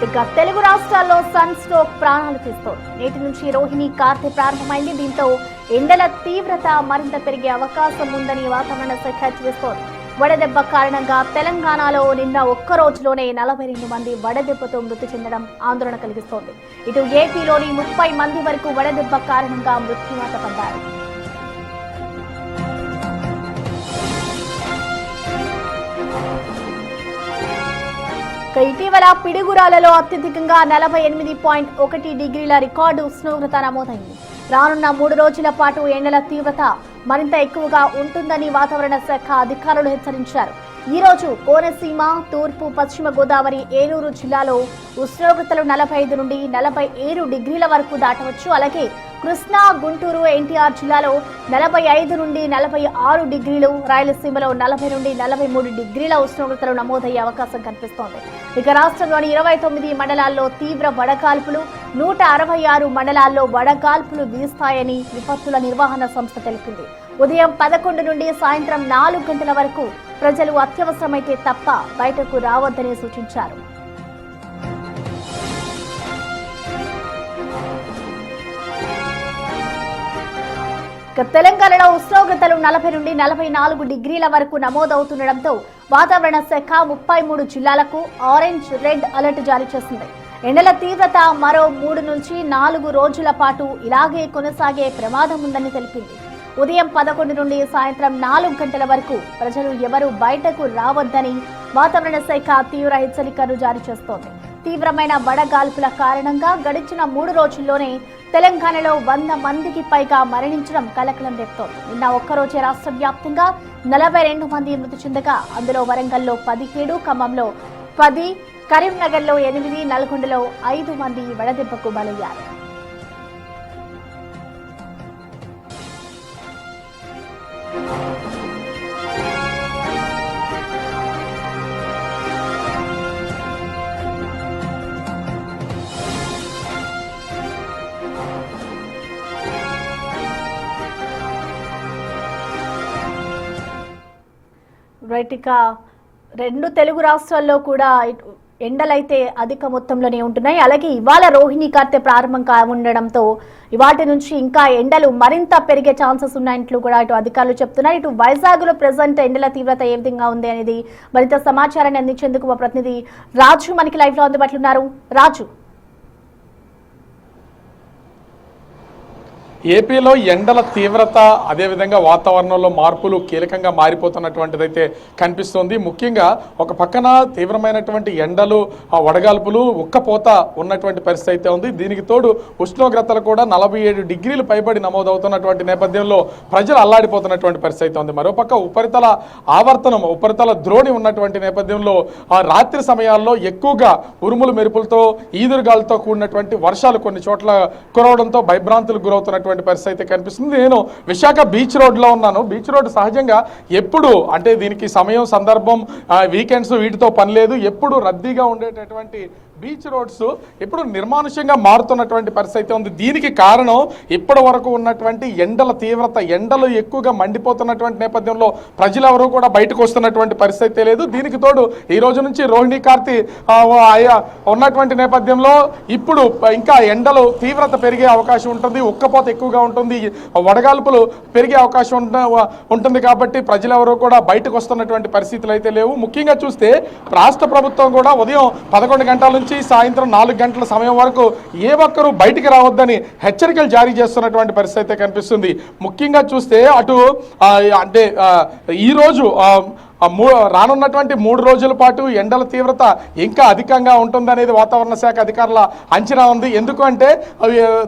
ఇక తెలుగు రాష్ట్రాల్లో sun stroke ప్రాణాలు తీస్తోంది. నేటి నుంచి రోహిణి కార్తె ప్రారంభమైంది. దీంతో ఎండల తీవ్రత మరింత పెరిగే అవకాశం ఉందని వాతావరణ శాఖ హెచ్చరిస్తోంది. వడదెబ్బ కారణంగా తెలంగాణలో నిన్న ఒక్క రోజులోనే 42 మంది వడదెబ్బతో మృతి చెందడం ఆందోళన కలిగిస్తోంది. ఇటు ఏపీలోని 30 మంది వరకు వడదెబ్బ కారణంగా మృత్యువాత పడ్డారు. ఇటీవల పిడుగురాలలో అత్యధికంగా 48.1 డిగ్రీల రికార్డు ఉష్ణోగ్రత నమోదైంది. రానున్న 3 రోజుల పాటు ఎండల తీవ్రత మరింత ఎక్కువగా ఉంటుందని వాతావరణ శాఖ అధికారులు హెచ్చరించారు. ఈ రోజు కోనసీమ, తూర్పు, పశ్చిమ గోదావరి, ఏలూరు జిల్లాలో ఉష్ణోగ్రతలు 45 నుండి 47 డిగ్రీల వరకు దాటవచ్చు. అలాగే కృష్ణా, గుంటూరు, ఎన్టీఆర్ జిల్లాలో 45 నుండి 46 డిగ్రీలు, రాయలసీమలో 40 నుండి 43 డిగ్రీల ఉష్ణోగ్రతలు నమోదయ్యే అవకాశం కనిపిస్తోంది. ఇక రాష్ట్రంలోని 29 మండలాల్లో తీవ్ర వడగాల్పులు, 166 మండలాల్లో వడగాల్పులు వీస్తాయని విపత్తుల నిర్వహణ సంస్థ తెలిపింది. ఉదయం 11 నుండి సాయంత్రం 4 గంటల వరకు ప్రజలు అత్యవసరమైతే తప్ప బయటకు రావద్దని సూచించారు. తెలంగాణలో ఉష్ణోగ్రతలు 40 నుండి 44 డిగ్రీల వరకు నమోదవుతుండటంతో వాతావరణ శాఖ 33 జిల్లాలకు ఆరెంజ్, రెడ్ అలర్ట్ జారీ చేసింది. ఎండల తీవ్రత మరో 3 నుంచి 4 రోజుల పాటు ఇలాగే కొనసాగే ప్రమాదం ఉందని తెలిపింది. ఉదయం 11 నుండి సాయంత్రం 4 గంటల వరకు ప్రజలు ఎవరూ బయటకు రావద్దని వాతావరణ శాఖ తీవ్ర హెచ్చరికలు జారీ చేస్తోంది. తీవ్రమైన వడగాల్పుల కారణంగా గడిచిన 3 రోజుల్లోనే తెలంగాణలో 100 మందికి పైగా మరణించడం కలకలం రేపుతోంది. నిన్న ఒక్కరోజే రాష్ట్ర వ్యాప్తంగా 42 మంది మృతి చెందగా అందులో వరంగల్లో 17, ఖమ్మంలో 10, కరీంనగర్లో 8, నల్గొండలో 5 మంది వడదెబ్బకు బలయ్యారు. ఇక 2 తెలుగు రాష్ట్రాల్లో కూడా ఎండలైతే అధిక మొత్తంలోనే ఉంటున్నాయి. అలాగే ఇవాళ రోహిణి కార్తె ప్రారంభం ఉండడంతో ఇవాటి నుంచి ఇంకా ఎండలు మరింత పెరిగే ఛాన్సెస్ ఉన్నాయంటూ కూడా ఇటు అధికారులు చెప్తున్నారు. ఇటు వైజాగ్లో ప్రెసెంట్ ఎండల తీవ్రత ఏ విధంగా ఉంది అనేది మరింత సమాచారాన్ని అందించేందుకు మా ప్రతినిధి రాజు మనకి లైవ్ లో అందుబాటులో ఉన్నారు. రాజు, ఏపీలో ఎండల తీవ్రత అదేవిధంగా వాతావరణంలో మార్పులు కీలకంగా మారిపోతున్నటువంటిదైతే కనిపిస్తోంది. ముఖ్యంగా ఒక పక్కన తీవ్రమైనటువంటి ఎండలు, వడగాల్పులు, ఉక్కపోత ఉన్నటువంటి పరిస్థితి అయితే ఉంది. దీనికి తోడు ఉష్ణోగ్రతలు కూడా 47 డిగ్రీలు పైబడి నమోదవుతున్నటువంటి నేపథ్యంలో ప్రజలు అల్లాడిపోతున్నటువంటి పరిస్థితి అయితే ఉంది. మరోపక్క ఉపరితల ఆవర్తనం, ఉపరితల ద్రోణి ఉన్నటువంటి నేపథ్యంలో రాత్రి సమయాల్లో ఎక్కువగా ఉరుములు మెరుపులతో, ఈదురుగాలతో కూడినటువంటి వర్షాలు కొన్ని చోట్ల కురవడంతో భయభ్రాంతులకు గురవుతున్నటువంటి పరిస్థితి అయితే కనిపిస్తుంది. నేను విశాఖ బీచ్ రోడ్ లో ఉన్నాను. బీచ్ రోడ్ సహజంగా ఎప్పుడు అంటే దీనికి సమయం, సందర్భం, వీకెండ్స్ వీటితో పని లేదు. ఎప్పుడు రద్దీగా ఉండేటటువంటి బీచ్ రోడ్స్ ఇప్పుడు నిర్మానుష్యంగా మారుతున్నటువంటి పరిస్థితి ఉంది. దీనికి కారణం ఇప్పటి వరకు ఉన్నటువంటి ఎండల తీవ్రత, ఎండలు ఎక్కువగా మండిపోతున్నటువంటి నేపథ్యంలో ప్రజలెవరూ కూడా బయటకు వస్తున్నటువంటి పరిస్థితి లేదు. దీనికి తోడు ఈ రోజు నుంచి రోహిణి కార్తె ఉన్నటువంటి నేపథ్యంలో ఇప్పుడు ఇంకా ఎండలు తీవ్రత పెరిగే అవకాశం ఉంటుంది, ఉక్కపోత ఎక్కువగా ఉంటుంది, వడగాల్పులు పెరిగే అవకాశం ఉంటుంది. కాబట్టి ప్రజలెవరూ కూడా బయటకు వస్తున్నటువంటి పరిస్థితులు అయితే లేవు. ముఖ్యంగా చూస్తే రాష్ట్ర ప్రభుత్వం కూడా ఉదయం 11 గంటల నుంచి సాయంత్రం 4 గంటల సమయం వరకు ఏ ఒక్కరూ బయటికి రావద్దని హెచ్చరికలు జారీ చేస్తున్నటువంటి పరిస్థితి కనిపిస్తుంది. ముఖ్యంగా చూస్తే అటు అంటే ఈరోజు రానున్నటువంటి 3 రోజుల పాటు ఎండల తీవ్రత ఇంకా అధికంగా ఉంటుందనేది వాతావరణ శాఖ అధికారుల అంచనా ఉంది. ఎందుకంటే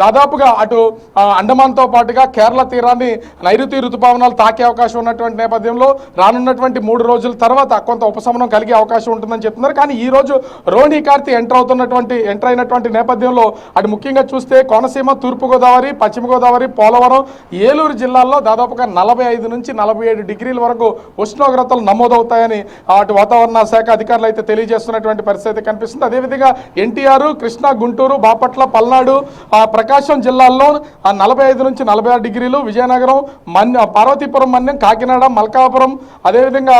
దాదాపుగా అటు అండమాన్తో పాటుగా కేరళ తీరాన్ని నైరుతి ఋతుపవనాలు తాకే అవకాశం ఉన్నటువంటి నేపథ్యంలో రానున్నటువంటి 3 రోజుల తర్వాత కొంత ఉపశమనం కలిగే అవకాశం ఉంటుందని చెప్తున్నారు. కానీ ఈ రోజు రోహిణి కార్తె ఎంటర్ అయినటువంటి నేపథ్యంలో అటు ముఖ్యంగా చూస్తే కోనసీమ, తూర్పుగోదావరి, పశ్చిమ గోదావరి, పోలవరం, ఏలూరు జిల్లాల్లో దాదాపుగా 45 నుంచి 47 డిగ్రీల వరకు ఉష్ణోగ్రతలు నమోదవుతాయని అటు వాతావరణ శాఖ అధికారులు అయితే తెలియజేస్తున్నటువంటి పరిస్థితి కనిపిస్తుంది. అదేవిధంగా ఎన్టీఆర్, కృష్ణా, గుంటూరు, బాపట్ల, పల్నాడు, ప్రకాశం జిల్లాల్లో 45 నుంచి 46 డిగ్రీలు, విజయనగరం, పార్వతీపురం, మన్యం, కాకినాడ, మల్కాపురం, అదేవిధంగా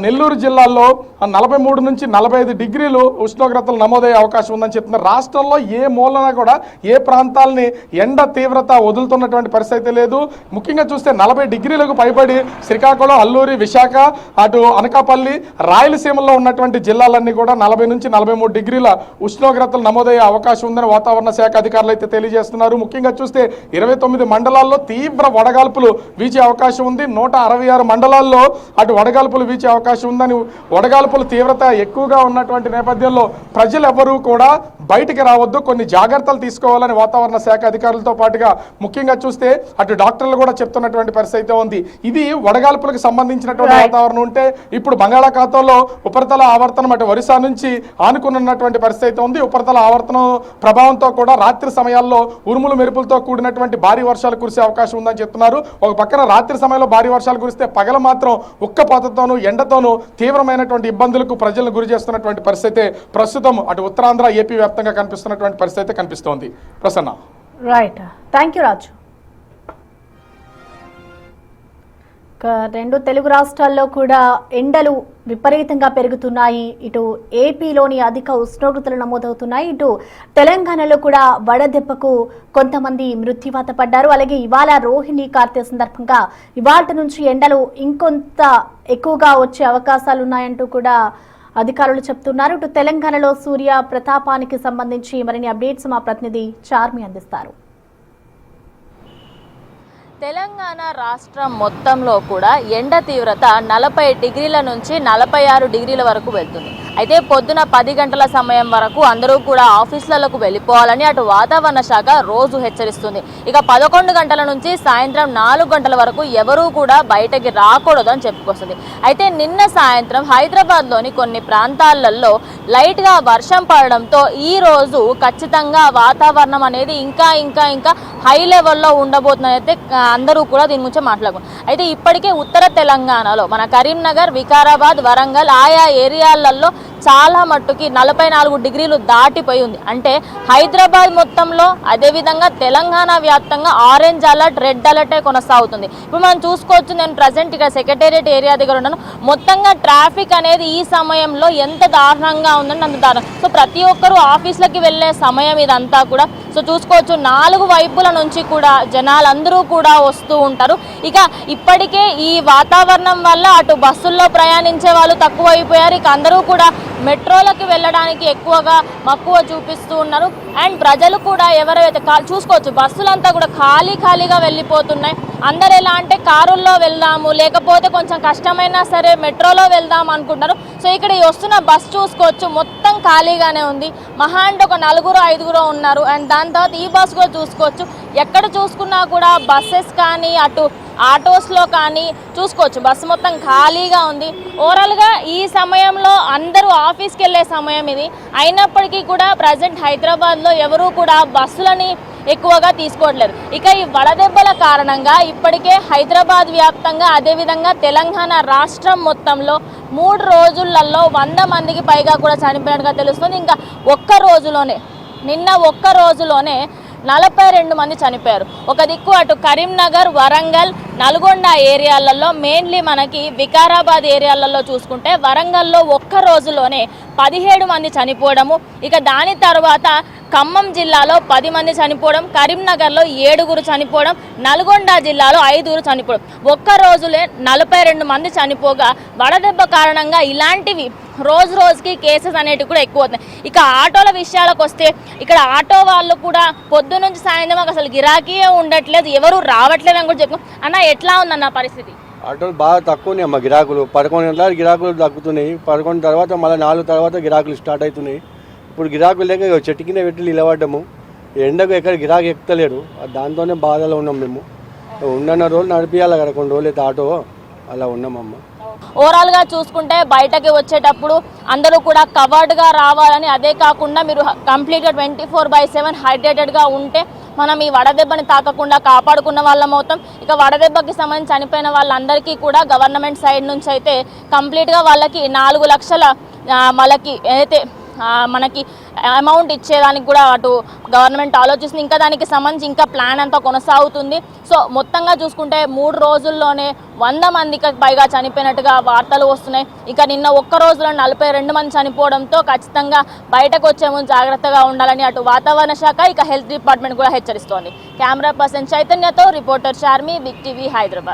నెల్లూరు జిల్లాల్లో 43 నుంచి 45 డిగ్రీలు ఉష్ణోగ్రతలు నమోదయ్యే అవకాశం ఉందని చెప్తున్నారు. రాష్ట్రంలో ఏ మూలన కూడా ఏ ప్రాంతాలని ఎండ తీవ్రత వదులుతున్నటువంటి పరిస్థితి లేదు. ముఖ్యంగా చూస్తే 40 డిగ్రీలకు పైబడి శ్రీకాకుళం, అల్లూరి, విశాఖ, అటు అనకాపల్లి, రాయలసీమలో ఉన్నటువంటి జిల్లాలన్నీ కూడా 40 నుంచి 43 డిగ్రీల ఉష్ణోగ్రతలు నమోదయ్యే అవకాశం ఉందని వాతావరణ శాఖ అధికారులు అయితే తెలియజేస్తున్నారు. ముఖ్యంగా చూస్తే 29 మండలాల్లో తీవ్ర వడగాల్పులు వీచే అవకాశం ఉంది. 166 మండలాల్లో అటు వడగాల్పులు వీచే అవకాశం ఉందని, వడగాల్పుల తీవ్రత ఎక్కువగా ఉన్నటువంటి నేపథ్యంలో ప్రజలు ఎవరూ కూడా బయటికి రావద్దు, కొన్ని జాగ్రత్తలు తీసుకోవాలని వాతావరణ శాఖ అధికారులతో పాటుగా ముఖ్యంగా చూస్తే అటు డాక్టర్లు కూడా చెప్తున్నటువంటి పరిస్థితి ఉంది. ఇది వడగాల్పులకు సంబంధించినటువంటి వాతావరణం ఉంటే ఇప్పుడు బంగాళాఖాతంలో ఉపరితల ఆవర్తనం అటు ఒరిస్సా నుంచి ఆనుకున్నటువంటి పరిస్థితి ఉంది. ఉపరితల ఆవర్తనం ప్రభావంతో కూడా రాత్రి సమయాల్లో ఉరుములు మెరుపులతో కూడినటువంటి భారీ వర్షాలు కురిసే అవకాశం ఉందని చెప్తున్నారు. ఒక పక్కన రాత్రి సమయంలో భారీ వర్షాలు కురిస్తే పగల మాత్రం ఉక్కపోతతోనూ ఎండతోనూ తీవ్రమైనటువంటి ఇబ్బందులకు ప్రజలను గురి చేస్తున్నటువంటి పరిస్థితి ప్రస్తుతం అటు ఉత్తరాంధ్ర, ఏపీ వ్యాప్తంగా కనిపిస్తున్నటువంటి పరిస్థితి కనిపిస్తోంది. ప్రసన్న. రైట్, థ్యాంక్ యూ రాజు. రెండు తెలుగు రాష్ట్రాల్లో కూడా ఎండలు విపరీతంగా పెరుగుతున్నాయి. ఇటు ఏపీలోని అధిక ఉష్ణోగ్రతలు నమోదవుతున్నాయి, ఇటు తెలంగాణలో కూడా వడదెబ్బకు కొంతమంది మృత్యువాత పడ్డారు. అలాగే ఇవాళ రోహిణి కార్తె సందర్భంగా ఇవాళ నుంచి ఎండలు ఇంకొంత ఎక్కువగా వచ్చే అవకాశాలు ఉన్నాయంటూ కూడా అధికారులు చెప్తున్నారు. ఇటు తెలంగాణలో సూర్య ప్రతాపానికి సంబంధించి మరిన్ని అప్డేట్స్ మా ప్రతినిధి చార్మి అందిస్తారు. తెలంగాణ రాష్ట్రం మొత్తంలో కూడా ఎండ తీవ్రత 40 డిగ్రీల నుంచి 46 డిగ్రీల వరకు వెళ్తుంది. అయితే పొద్దున 10 గంటల సమయం వరకు అందరూ కూడా ఆఫీసులకు వెళ్ళిపోవాలని అటు వాతావరణ శాఖ రోజు హెచ్చరిస్తుంది. ఇక 11 గంటల నుంచి సాయంత్రం 4 గంటల వరకు ఎవరూ కూడా బయటకి రాకూడదని చెప్పుకొస్తుంది. అయితే నిన్న సాయంత్రం హైదరాబాద్లోని కొన్ని ప్రాంతాలలో లైట్గా వర్షం పడడంతో ఈ రోజు ఖచ్చితంగా వాతావరణం అనేది ఇంకా హై లెవెల్లో ఉండబోతుందని అయితే అందరూ కూడా దీని గురించి మాట్లాడుకున్నారు. అయితే ఇప్పటికే ఉత్తర తెలంగాణలో మన కరీంనగర్, వికారాబాద్, వరంగల్ ఆయా ఏరియాలలో చాలా మట్టుకి 44 డిగ్రీలు దాటిపోయి ఉంది. అంటే హైదరాబాద్ మొత్తంలో అదేవిధంగా తెలంగాణ వ్యాప్తంగా ఆరెంజ్ అలర్ట్, రెడ్ అలర్టే కొనసాగుతుంది. ఇప్పుడు మనం చూసుకోవచ్చు, నేను ప్రజెంట్ ఇక్కడ సెక్రటేరియట్ ఏరియా దగ్గర ఉన్నాను. మొత్తంగా ట్రాఫిక్ అనేది ఈ సమయంలో ఎంత దారుణంగా ఉందని అంత దారుణం. సో ప్రతి ఒక్కరూ ఆఫీసులకి వెళ్ళే సమయం ఇదంతా కూడా. సో చూసుకోవచ్చు, 4 వైపుల నుంచి కూడా జనాలందరూ కూడా వస్తూ ఉంటారు. ఇక ఇప్పటికే ఈ వాతావరణం వల్ల అటు బస్సుల్లో ప్రయాణించే వాళ్ళు తక్కువ అయిపోయారు. ఇక అందరూ కూడా మెట్రోలకు వెళ్ళడానికి ఎక్కువగా మక్కువ చూపిస్తూ ఉన్నారు. అండ్ ప్రజలు కూడా ఎవరైతే చూసుకోవచ్చు, బస్సులంతా కూడా ఖాళీగా వెళ్ళిపోతున్నాయి. అందరు ఎలా అంటే కారుల్లో వెళ్దాము, లేకపోతే కొంచెం కష్టమైనా సరే మెట్రోలో వెళ్దాం అనుకుంటారు. సో ఇక్కడ వస్తున్న బస్ చూసుకోవచ్చు, మొత్తం ఖాళీగానే ఉంది. మహా అంటే ఒక 4-5 ఉన్నారు. అండ్ దాని తర్వాత ఈ బస్ కూడా చూసుకోవచ్చు, ఎక్కడ చూసుకున్నా కూడా బస్సెస్ కానీ అటు ఆటోస్లో కానీ చూసుకోవచ్చు బస్సు మొత్తం ఖాళీగా ఉంది. ఓవరాల్గా ఈ సమయంలో అందరూ ఆఫీస్కి వెళ్ళే సమయం ఇది. అయినప్పటికీ కూడా ప్రజెంట్ హైదరాబాద్లో ఎవరూ కూడా బస్సులని ఎక్కువగా తీసుకోవట్లేదు. ఇక ఈ వడదెబ్బల కారణంగా ఇప్పటికే హైదరాబాద్ వ్యాప్తంగా అదేవిధంగా తెలంగాణ రాష్ట్రం మొత్తంలో 3 రోజులలో 100 మందికి పైగా కూడా చనిపోయినట్టుగా తెలుస్తుంది. ఇంకా నిన్న ఒక్క రోజులోనే 42 మంది చనిపోయారు. ఒక దిక్కు అటు కరీంనగర్, వరంగల్, నల్గొండ ఏరియాలలో, మెయిన్లీ మనకి వికారాబాద్ ఏరియాలలో చూసుకుంటే వరంగల్లో ఒక్క రోజులోనే 17 మంది చనిపోవడము. ఇక దాని తర్వాత ఖమ్మం జిల్లాలో 10 మంది చనిపోవడం, కరీంనగర్లో 7 చనిపోవడం, నల్గొండ జిల్లాలో 5 చనిపోవడం. ఒక్క రోజులే 42 మంది చనిపోగా వడదెబ్బ కారణంగా ఇలాంటివి రోజుకి కేసెస్ అనేటివి కూడా ఎక్కువ అవుతున్నాయి. ఇక ఆటోల విషయాలకు వస్తే ఇక్కడ ఆటో వాళ్ళు కూడా పొద్దు నుంచి సాయంత్రం అసలు గిరాకీయే ఉండట్లేదు, ఎవరు రావట్లేదు అని కూడా చెప్పు. అన్న ఎట్లా ఉందన్న పరిస్థితి? ఆటోలు బాగా తక్కువనే అమ్మ గిరాకులు. 11 గంటల గిరాకులు తగ్గుతున్నాయి. 11 తర్వాత మళ్ళీ 4 తర్వాత గిరాకులు స్టార్ట్ అవుతున్నాయి. ఇప్పుడు గిరాకులు లేక చెట్టు కింద పెట్టి నిలబడ్డాము. ఎండకు ఎక్కడ గిరాకు ఎక్కుతలేరు. దాంతోనే బాధలో ఉన్నాం మేము. ఉండన్న రోజులు నడిపియాలి కదా, కొన్ని రోజులు అయితే ఆటో అలా ఉన్నామమ్మ. ఓవరాల్గా చూసుకుంటే బయటకి వచ్చేటప్పుడు అందరూ కూడా కవర్డ్గా రావాలని, అదే కాకుండా మీరు కంప్లీట్గా 24/7 హైడ్రేటెడ్గా ఉంటే మనం ఈ వడదెబ్బని తాకకుండా కాపాడుకున్న వాళ్ళం అవుతాం. ఇక వడదెబ్బకి సంబంధించి చనిపోయిన వాళ్ళందరికీ కూడా గవర్నమెంట్ సైడ్ నుంచి అయితే కంప్లీట్గా వాళ్ళకి 4 లక్షల వాళ్ళకి ఏదైతే మనకి అమౌంట్ ఇచ్చేదానికి కూడా అటు గవర్నమెంట్ ఆలోచిస్తుంది. ఇంకా దానికి సంబంధించి ఇంకా ప్లాన్ అంతా కొనసాగుతుంది. సో మొత్తంగా చూసుకుంటే 3 రోజుల్లోనే 100 మందికి పైగా చనిపోయినట్టుగా వార్తలు వస్తున్నాయి. ఇక నిన్న ఒక్క రోజులో 42 మంది చనిపోవడంతో ఖచ్చితంగా బయటకు వచ్చే ముందు జాగ్రత్తగా ఉండాలని అటు వాతావరణ శాఖ ఇక హెల్త్ డిపార్ట్మెంట్ కూడా హెచ్చరిస్తోంది. కెమెరా పర్సన్ చైతన్యతో reporter Charmi, Big TV, Hyderabad.